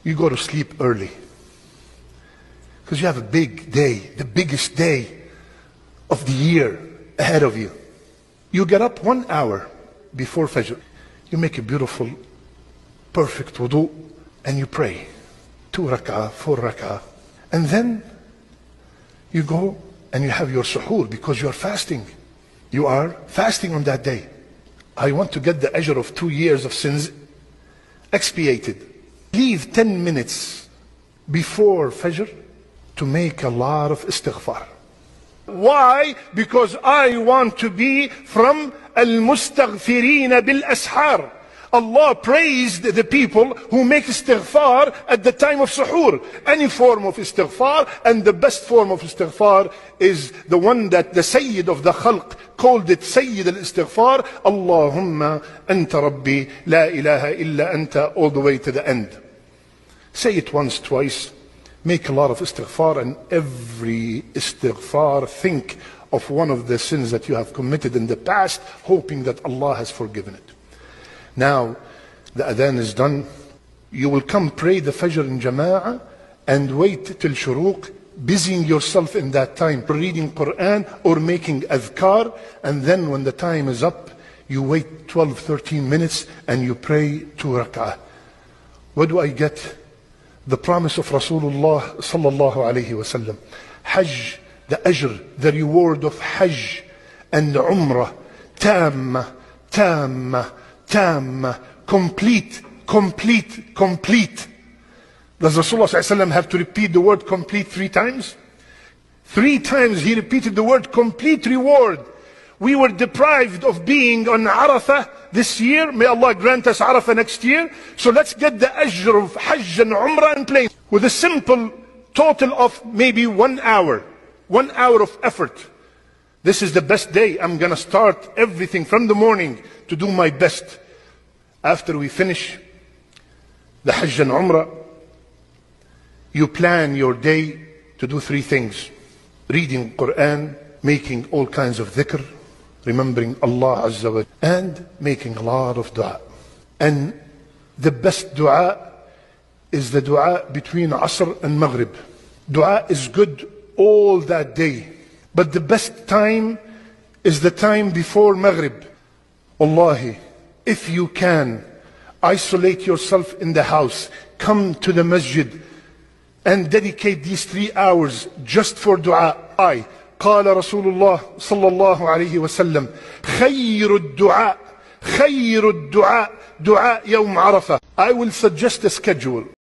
you go to sleep early because you have a big day, the biggest day of the year ahead of you. You get up 1 hour before Fajr. You make a beautiful, perfect wudu and you pray. 2 rak'ah, 4 rak'ah. And then you go and you have your suhoor because you are fasting. You are fasting on that day. I want to get the ajr of 2 years of sins expiated. Leave 10 minutes before Fajr to make a lot of istighfar. Why? Because I want to be from al-mustaghfireen bil-ashar. Allah praised the people who make istighfar at the time of suhoor. Any form of istighfar, and the best form of istighfar is the one that the Sayyid of the Khalq called it Sayyid al-Istighfar. Allahumma anta rabbi la ilaha illa anta, all the way to the end. Say it once, twice. Make a lot of istighfar, and every istighfar think of one of the sins that you have committed in the past, hoping that Allah has forgiven it. Now, the adhan is done. You will come pray the Fajr in Jama'ah and wait till Shuruq, busying yourself in that time, reading Quran or making adhkar. And then when the time is up, you wait 12, 13 minutes and you pray 2 rak'ah. What do I get? The promise of Rasulullah sallallahu alayhi wasallam. Hajj, the ajr, the reward of Hajj and Umrah. Tamma, tamma, tamma, complete, complete, complete. Does Rasulullah sallallahu alayhi wasallam have to repeat the word complete 3 times? 3 times he repeated the word complete reward. We were deprived of being on Arafah this year. May Allah grant us Arafah next year. So let's get the ajr of Hajj and Umrah in place with a simple total of maybe 1 hour. 1 hour of effort. This is the best day. I'm going to start everything from the morning to do my best. After we finish the Hajj and Umrah, you plan your day to do 3 things. Reading Quran, making all kinds of dhikr, remembering Allah Azza wa Jalla, and making a lot of dua. And the best dua is the dua between Asr and Maghrib. Dua is good all that day, but the best time is the time before Maghrib. Wallahi, if you can, isolate yourself in the house, come to the masjid and dedicate these 3 hours just for dua. قال رسول الله صلى الله عليه وسلم خير الدعاء دعاء يوم عرفة. I will suggest a schedule.